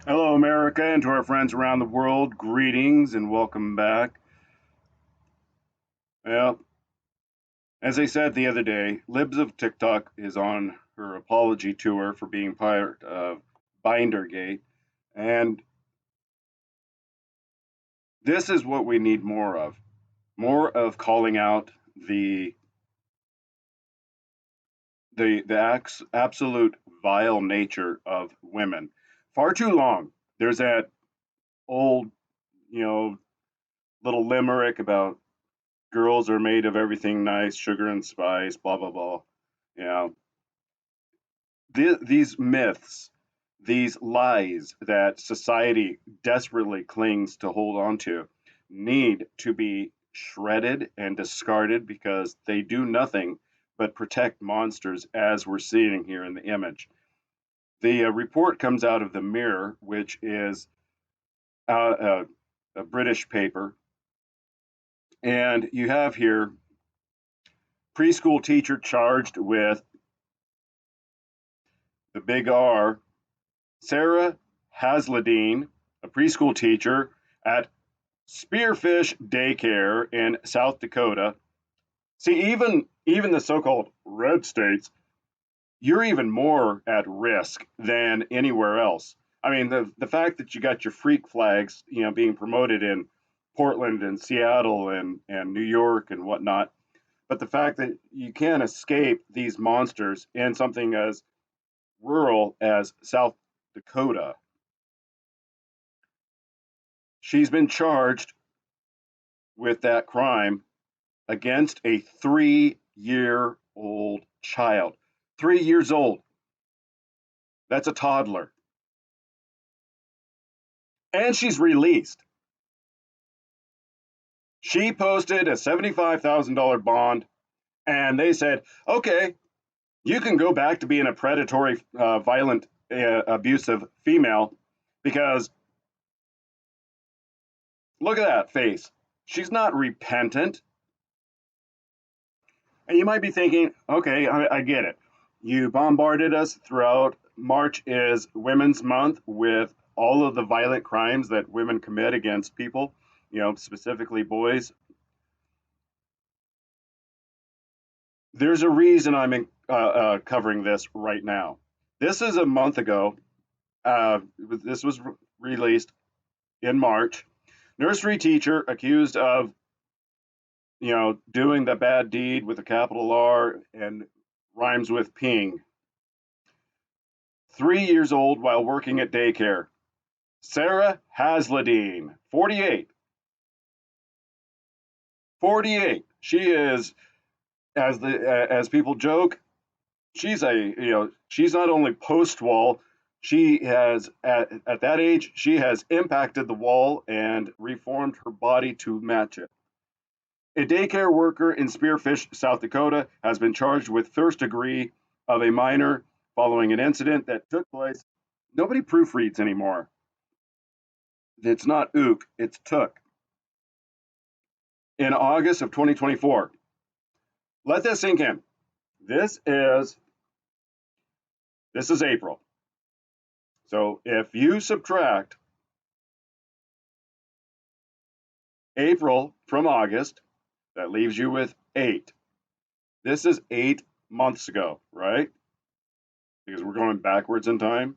Hello, America, and to our friends around the world, greetings and welcome back. Well, as I said the other day, Libs of TikTok is on her apology tour for being part of Bindergate, and this is what we need more of calling out the absolute vile nature of women. Far too long. There's that old, you know, little limerick about girls are made of everything nice, sugar and spice, blah blah blah. You know, these myths, these lies that society desperately clings to hold on to, need to be shredded and discarded because they do nothing but protect monsters, as we're seeing here in the image. The report comes out of the Mirror, which is a British paper, and you have here preschool teacher charged with the big R, Sarah Hazledine, a preschool teacher at Spearfish Daycare in South Dakota. See, even the so-called red states, you're even more at risk than anywhere else. I mean, the fact that you got your freak flags, being promoted in Portland and Seattle and New York and whatnot, but the fact that you can't escape these monsters in something as rural as South Dakota. She's been charged with that crime against a 3-year old child. 3 years old. That's a toddler. And she's released. She posted a $75,000 bond, and they said, okay, you can go back to being a predatory, violent, abusive female because look at that face. She's not repentant. And you might be thinking, okay, I get it. You bombarded us throughout. March is Women's Month with all of the violent crimes that women commit against people, specifically boys. There's a reason covering this right now. This is a month ago. This was released in March. Nursery teacher accused of, doing the bad deed with a capital R and rhymes with peeing. 3 years old while working at daycare. Sarah Hazledine, 48. 48. She is, as people joke, she's not only post wall, she has at that age she has impacted the wall and reformed her body to match it. A daycare worker in Spearfish, South Dakota, has been charged with first degree of a minor following an incident that took place. Nobody proofreads anymore. It's not ook, it's took. In August of 2024. Let that sink in. This is this is April. So if you subtract April from August, that leaves you with 8. This is 8 months ago, right? Because we're going backwards in time.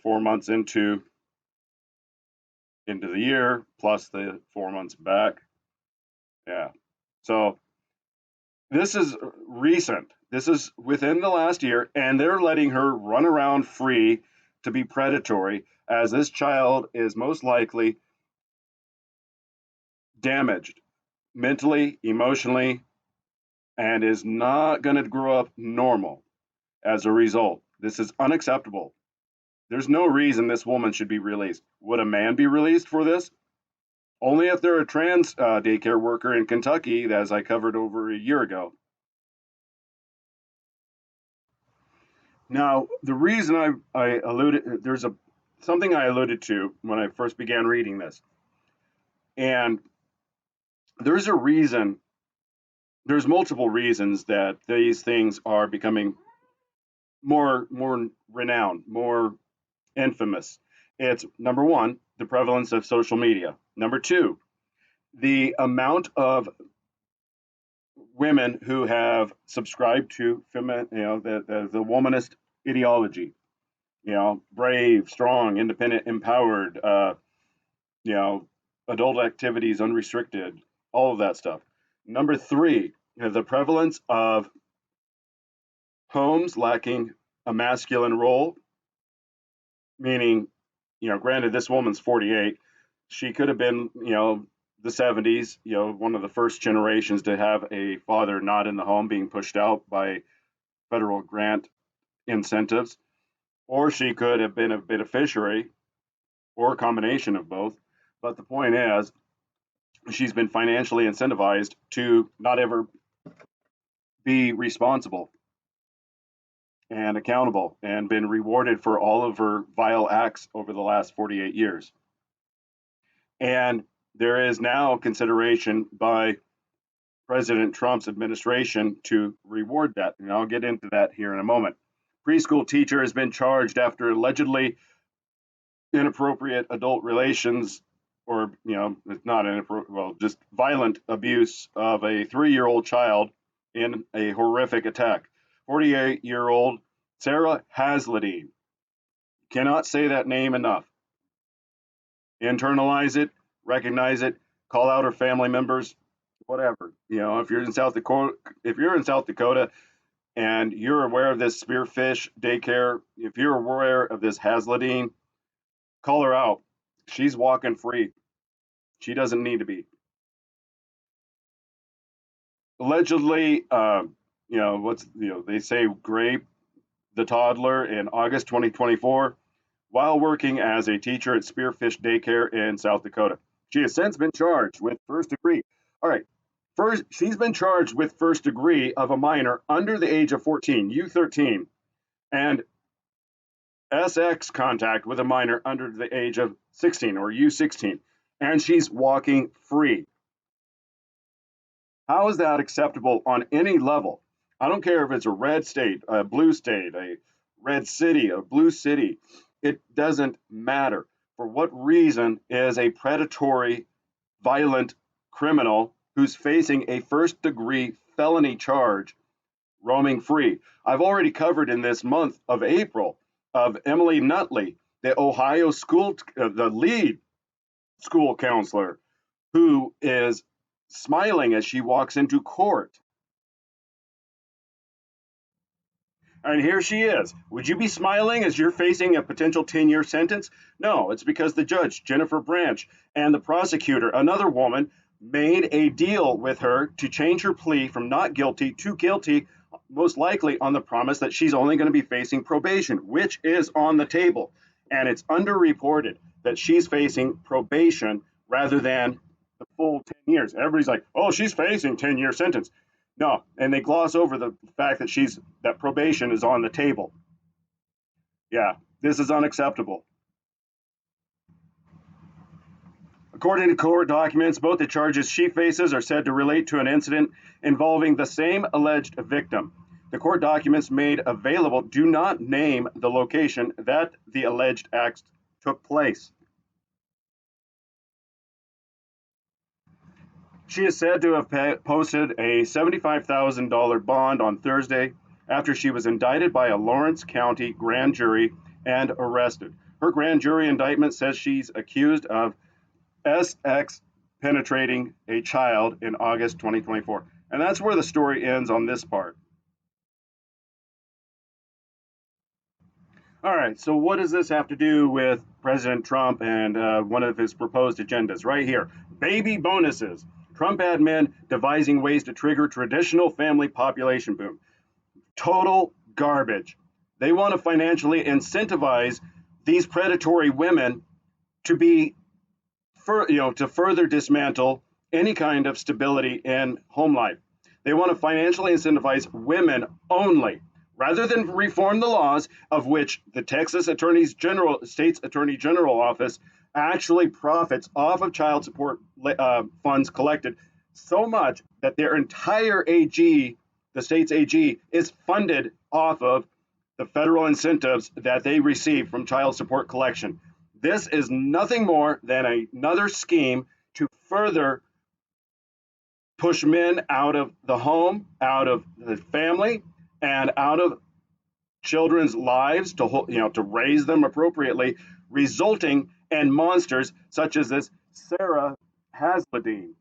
4 months into the year plus the 4 months back. Yeah. So this is recent. This is within the last year, and they're letting her run around free to be predatory, as this child is most likely damaged mentally, emotionally, and is not going to grow up normal as a result. This is unacceptable. There's no reason this woman should be released. Would a man be released for this? Only if they're a trans daycare worker in Kentucky, as I covered over a year ago. Now, the reason I alluded, there's something I alluded to when I first began reading this, and there's a reason. There's multiple reasons that these things are becoming more renowned, more infamous, It's number one, the prevalence of social media. Number two, the amount of women who have subscribed to the womanist ideology. Brave, strong, independent, empowered. You know, adult activities unrestricted. All of that stuff. Number three, the prevalence of homes lacking a masculine role, meaning, granted, this woman's 48. She could have been, the 70s, one of the first generations to have a father not in the home being pushed out by federal grant incentives, or she could have been a beneficiary or a combination of both. But the point is, she's been financially incentivized to not ever be responsible and accountable and been rewarded for all of her vile acts over the last 48 years. And there is now consideration by President Trump's administration to reward that. And I'll get into that here in a moment. Preschool teacher has been charged after allegedly inappropriate adult relations, or, it's not inappropriate, well, just violent abuse of a 3-year-old child in a horrific attack. 48-year-old Sarah Hazledine. Cannot say that name enough. Internalize it, recognize it, call out her family members, whatever. If you're in South Dakota and you're aware of this Spearfish Daycare, if you're aware of this Hazledine, call her out. She's walking free. She doesn't need to be. Allegedly, they say grape the toddler in August 2024 while working as a teacher at Spearfish Daycare in South Dakota. She has since been charged with first degree. All right. First, she's been charged with first degree of a minor under the age of 14, U13, and SX contact with a minor under the age of 16, or U16, and she's walking free. How is that acceptable on any level? I don't care if it's a red state, a blue state, a red city, a blue city. It doesn't matter. For what reason is a predatory, violent criminal who's facing a first-degree felony charge roaming free? I've already covered in this month of April of Emily Nutley, the Ohio school, the lead school counselor, who is smiling as she walks into court. And here she is. Would you be smiling as you're facing a potential 10-year sentence? No, it's because the judge, Jennifer Branch, and the prosecutor, another woman, made a deal with her to change her plea from not guilty to guilty, most likely on the promise that she's only going to be facing probation, which is on the table. And it's underreported that she's facing probation rather than the full 10 years. Everybody's like, oh, she's facing 10-year sentence. No, and they gloss over the fact that probation is on the table. Yeah, this is unacceptable. According to court documents, both the charges she faces are said to relate to an incident involving the same alleged victim. The court documents made available do not name the location that the alleged act took place. She is said to have posted a $75,000 bond on Thursday after she was indicted by a Lawrence County grand jury and arrested. Her grand jury indictment says she's accused of SX penetrating a child in August 2024. And that's where the story ends on this part. All right, so what does this have to do with President Trump and one of his proposed agendas? Right here, baby bonuses. Trump admin devising ways to trigger traditional family population boom. Total garbage. They want to financially incentivize these predatory women to to further dismantle any kind of stability in home life. They want to financially incentivize women only, rather than reform the laws, of which the Texas State's Attorney General office actually profits off of child support funds collected so much that their entire AG, the state's AG, is funded off of the federal incentives that they receive from child support collection. This is nothing more than another scheme to further push men out of the home, out of the family, and out of children's lives to raise them appropriately, resulting in monsters such as this Sarah Hazledine.